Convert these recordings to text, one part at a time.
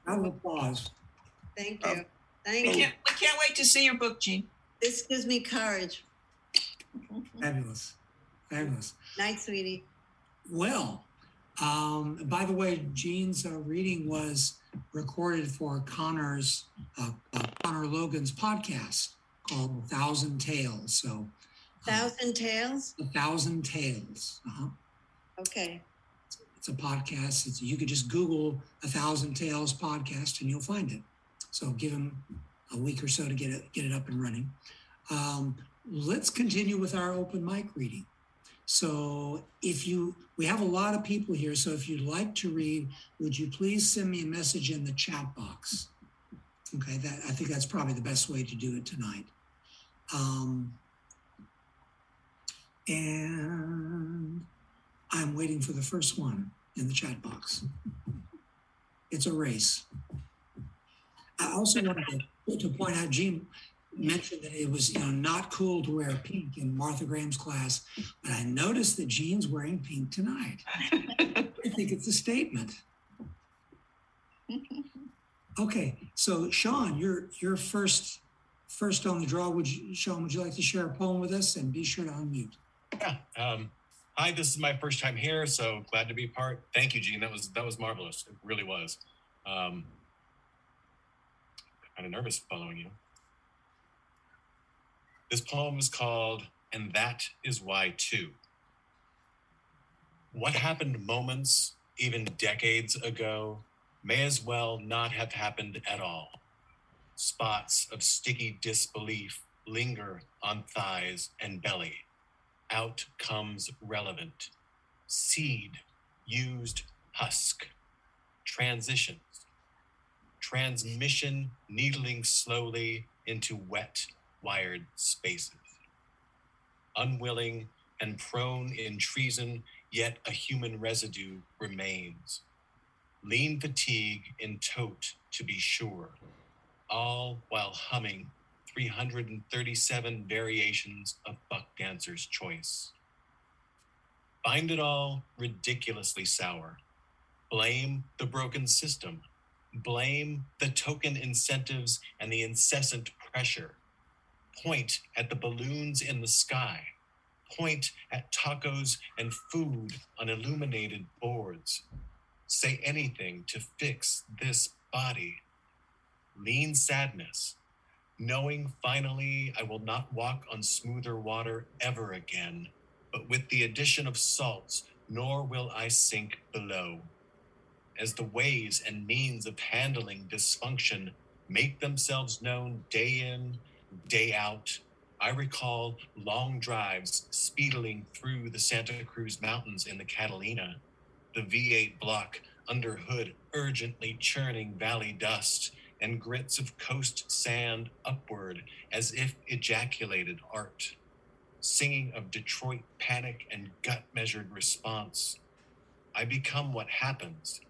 Round of applause. Thank you. Thank We you. can't wait to see your book, Jean. This gives me courage. Fabulous. Fabulous. Night, sweetie. Well, by the way, Jean's reading was recorded for Connor Logan's podcast called 1,000 Tales. So, 1,000 Tales? 1,000 Tales. Okay. It's a podcast. You could just Google 1,000 Tales podcast and you'll find it. So give him a week or so to get it up and running. Let's continue with our open mic reading. So we have a lot of people here. So if you'd like to read, would you please send me a message in the chat box? Okay, I think that's probably the best way to do it tonight. And I'm waiting for the first one in the chat box. It's a race. I also wanted to point out, Jean mentioned that it was not cool to wear pink in Martha Graham's class, but I noticed that Jean's wearing pink tonight. I think it's a statement. Okay, so Sean, you're first on the draw. Sean, would you like to share a poem with us? And be sure to unmute. Yeah. Hi, this is my first time here, so glad to be part. Thank you, Jean. That was marvelous. It really was. Kind of nervous following you. This poem is called "And That Is Why Too." What happened moments, even decades ago, may as well not have happened at all. Spots of sticky disbelief linger on thighs and belly. Out comes relevant. Seed, used husk. Transitions. Transmission needling slowly into wet, wired spaces. Unwilling and prone in treason, yet a human residue remains. Lean fatigue in tote, to be sure, all while humming 337 variations of Buck Dancer's Choice. Find it all ridiculously sour. Blame the broken system. Blame the token incentives and the incessant pressure. Point at the balloons in the sky. Point at tacos and food on illuminated boards. Say anything to fix this body. Lean sadness, knowing finally I will not walk on smoother water ever again, but with the addition of salts, nor will I sink below. As the ways and means of handling dysfunction make themselves known day in, day out, I recall long drives speedling through the Santa Cruz Mountains in the Catalina, the V8 block under hood urgently churning valley dust and grits of coast sand upward as if ejaculated art, singing of Detroit panic and gut-measured response. I become what happens.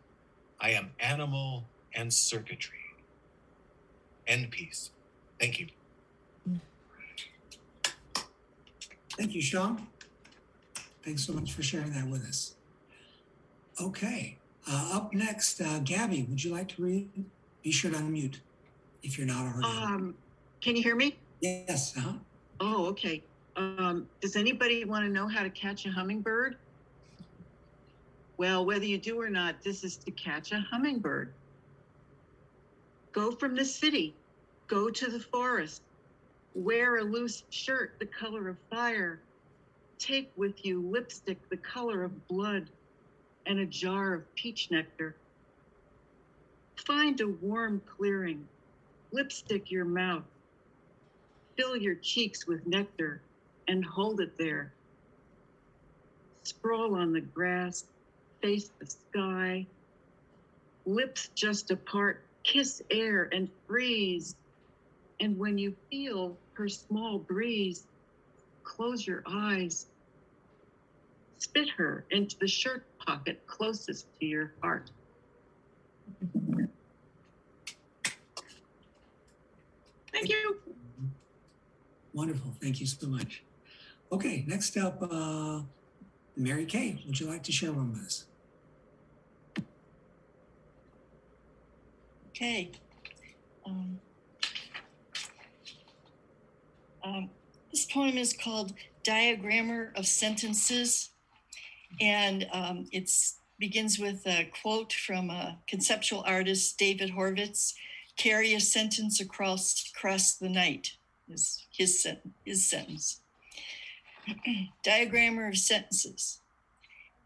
I am animal and circuitry. End piece. Thank you. Thank you, Sean. Thanks so much for sharing that with us. Okay, up next, Gabby, would you like to read? Be sure to unmute if you're not already. Can you hear me? Yes. Oh, okay. Does anybody want to know how to catch a hummingbird? Well, whether you do or not, this is to catch a hummingbird. Go from the city, go to the forest, wear a loose shirt the color of fire, take with you lipstick the color of blood, and a jar of peach nectar. Find a warm clearing, lipstick your mouth, fill your cheeks with nectar, and hold it there. Sprawl on the grass, face the sky, lips just apart, kiss air and freeze. And when you feel her small breeze, close your eyes. Spit her into the shirt pocket closest to your heart. Thank you. Wonderful. Thank you so much. Okay, next up, Mary Kay, would you like to share one with us? Okay. Um, this poem is called Diagrammer of Sentences, and it begins with a quote from a conceptual artist, David Horvitz. Carry a sentence across the night is his sentence. Diagrammer of sentences.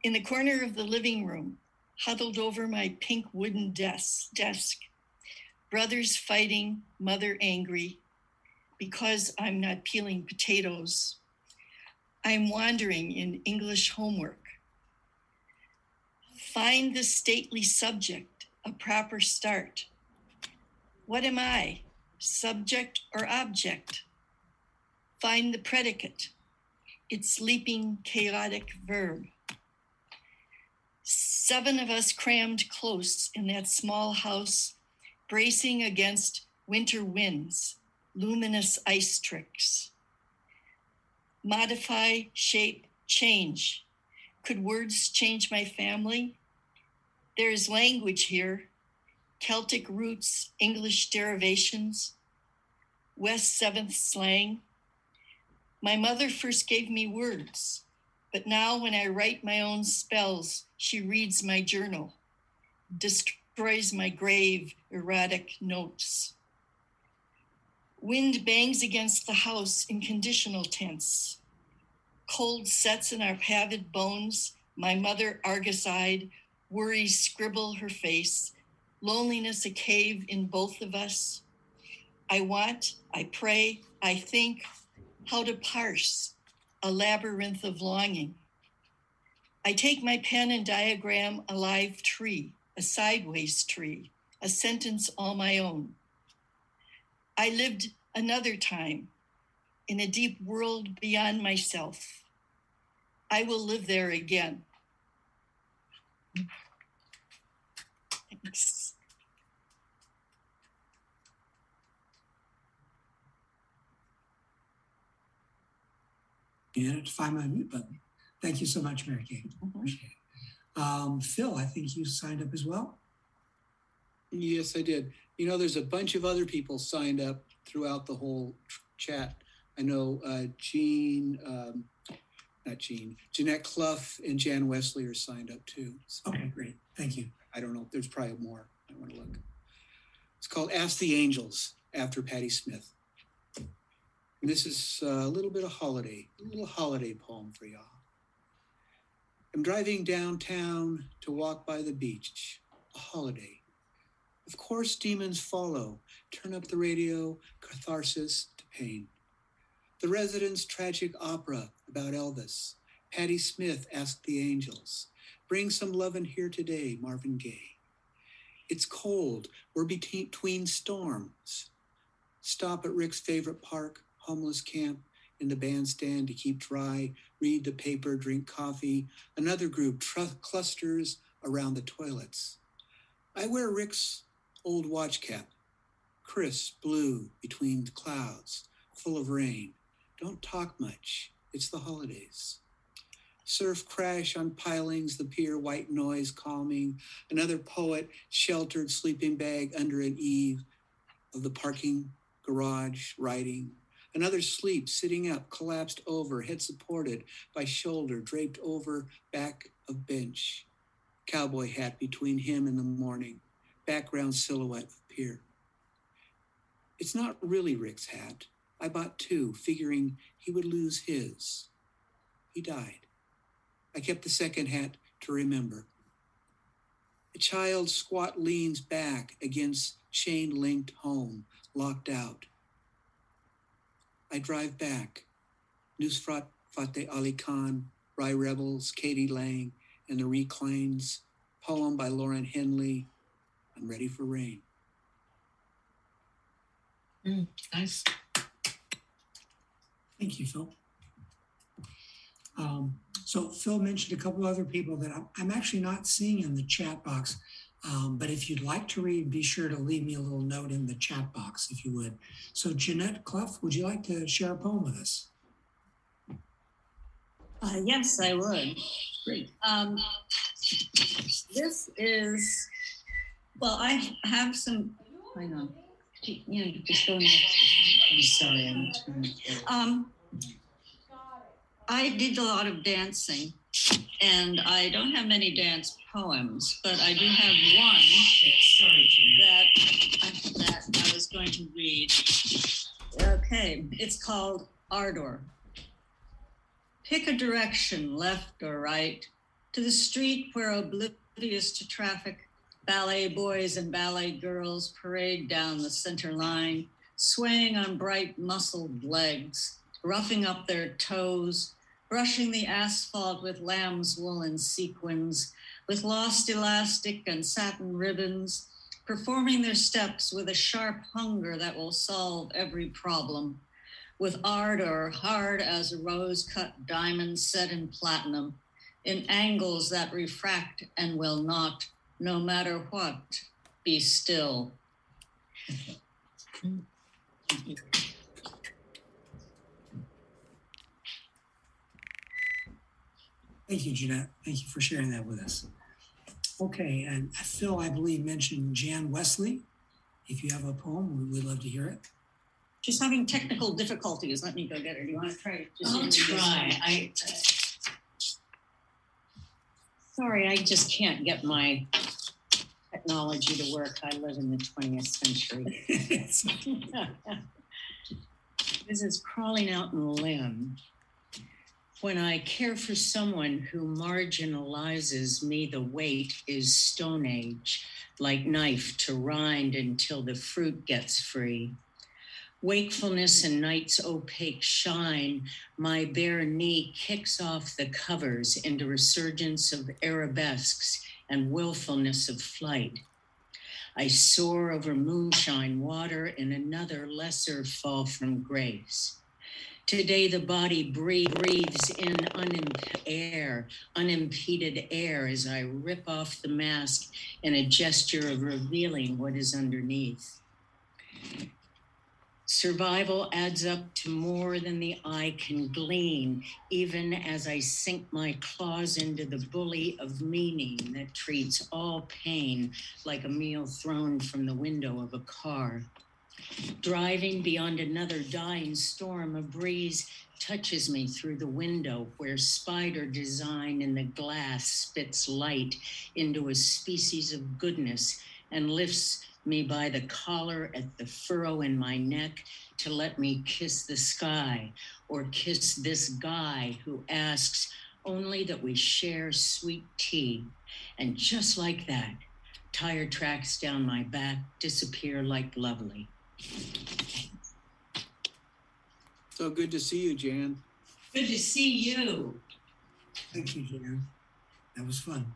In the corner of the living room, huddled over my pink wooden desk, brothers fighting, mother angry, because I'm not peeling potatoes. I'm wandering in English homework. Find the stately subject, a proper start. What am I, subject or object? Find the predicate, its leaping, chaotic verb. 7 of us crammed close in that small house, bracing against winter winds, luminous ice tricks. Modify, shape, change. Could words change my family? There is language here, Celtic roots, English derivations, West 7th slang. My mother first gave me words, but now when I write my own spells, she reads my journal, destroys my grave, erotic notes. Wind bangs against the house in conditional tense. Cold sets in our pavid bones, my mother Argus-eyed, worries scribble her face, loneliness a cave in both of us. I want, I pray, I think, how to parse a labyrinth of longing. I take my pen and diagram a live tree, a sideways tree, a sentence all my own. I lived another time in a deep world beyond myself. I will live there again. Thanks. You had to find my mute button. Thank you so much, Mary Kate. Appreciate it. Phil, I think you signed up as well. Yes, I did. You know, there's a bunch of other people signed up throughout the whole chat. I know Jeanette Clough and Jan Wesley are signed up too. So okay, great. Thank you. I don't know. There's probably more. I want to look. It's called Ask the Angels after Patti Smith. And this is a little holiday poem for y'all. I'm driving downtown to walk by the beach, a holiday. Of course, demons follow, turn up the radio, catharsis to pain. The Residents' tragic opera about Elvis. Patti Smith asked the angels, bring some lovin' here today, Marvin Gaye. It's cold, we're between storms. Stop at Rick's favorite park, homeless camp, in the bandstand to keep dry, read the paper, drink coffee. Another group clusters around the toilets. I wear Rick's old watch cap, crisp blue between the clouds, full of rain. Don't talk much, it's the holidays. Surf crash on pilings, the pier, white noise calming. Another poet, sheltered sleeping bag under an eave of the parking garage, writing. Another sleep, sitting up, collapsed over, head supported by shoulder, draped over back of bench. Cowboy hat between him and the morning, background silhouette of pier. It's not really Rick's hat. I bought 2, figuring he would lose his. He died. I kept the second hat to remember. A child squat leans back against chain-linked home, locked out. I drive back. Nusrat Fateh Ali Khan, Rye Rebels, Katie Lang, and the Reclaims, poem by Lauren Henley. I'm ready for rain. Nice. Thank you, Phil. So Phil mentioned a couple other people that I'm actually not seeing in the chat box. But if you'd like to read, be sure to leave me a little note in the chat box, if you would. So Jeanette Clough, would you like to share a poem with us? Yes, I would. Great. This is Well, I have some, hang on. Just go next. I'm sorry, I'm turning it. I did a lot of dancing, and I don't have many dance poems, but I do have one Sorry, Jeanette. that I was going to read. Okay, it's called Ardor. Pick a direction, left or right, to the street where, oblivious to traffic, ballet boys and ballet girls parade down the center line, swaying on bright muscled legs, roughing up their toes, brushing the asphalt with lamb's wool and sequins, with lost elastic and satin ribbons, performing their steps with a sharp hunger that will solve every problem, with ardor hard as a rose-cut diamond set in platinum, in angles that refract and will not, no matter what, be still. Thank you, Jeanette. Thank you for sharing that with us. Okay, and Phil, I believe, mentioned Jan Wesley. If you have a poem, we would love to hear it. She's having technical difficulties. Let me go get her. Do you want to try it? I'll try. Sorry, I just can't get my technology to work. I live in the 20th century. This is crawling out in limb. When I care for someone who marginalizes me, the weight is Stone Age, like knife to rind until the fruit gets free. Wakefulness and night's opaque shine, my bare knee kicks off the covers into resurgence of arabesques and willfulness of flight. I soar over moonshine water in another lesser fall from grace. Today the body breathes in unimpeded air as I rip off the mask in a gesture of revealing what is underneath. Survival adds up to more than the eye can glean, even as I sink my claws into the bully of meaning that treats all pain like a meal thrown from the window of a car. Driving beyond another dying storm, a breeze touches me through the window where spider design in the glass spits light into a species of goodness and lifts me by the collar at the furrow in my neck to let me kiss the sky or kiss this guy who asks only that we share sweet tea. And just like that, tire tracks down my back disappear like lovely. So good to see you, Jan. Good to see you. Thank you, Jan. That was fun.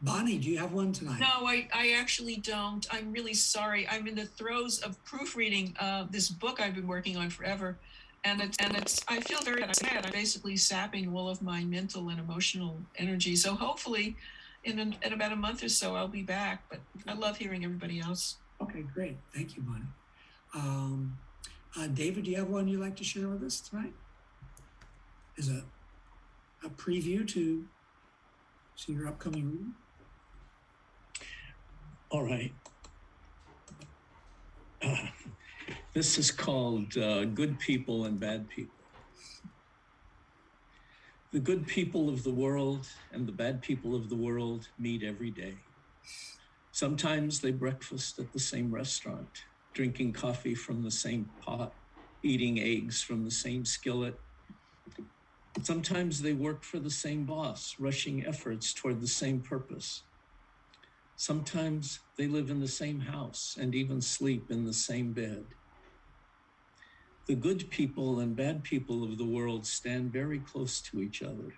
Bonnie, do you have one tonight? No, I actually don't. I'm really sorry. I'm in the throes of proofreading this book I've been working on forever. And it's I feel very sad. I'm basically sapping all of my mental and emotional energy. So hopefully in about a month or so, I'll be back. But I love hearing everybody else. Okay, great. Thank you, Bonnie. David, do you have one you'd like to share with us tonight? As a preview to your upcoming reading? All right. This is called Good People and Bad People. The good people of the world and the bad people of the world meet every day. Sometimes they breakfast at the same restaurant, drinking coffee from the same pot, eating eggs from the same skillet. Sometimes they work for the same boss, rushing efforts toward the same purpose. Sometimes they live in the same house and even sleep in the same bed. The good people and bad people of the world stand very close to each other.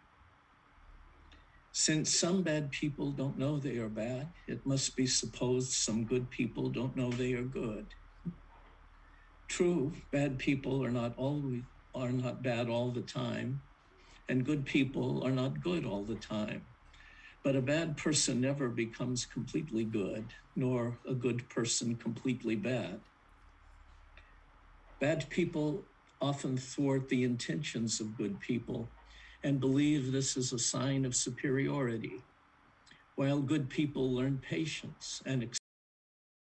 Since some bad people don't know they are bad, it must be supposed some good people don't know they are good. True, bad people are not bad all the time, and good people are not good all the time. But a bad person never becomes completely good, nor a good person completely bad. Bad people often thwart the intentions of good people and believe this is a sign of superiority. while good people learn patience and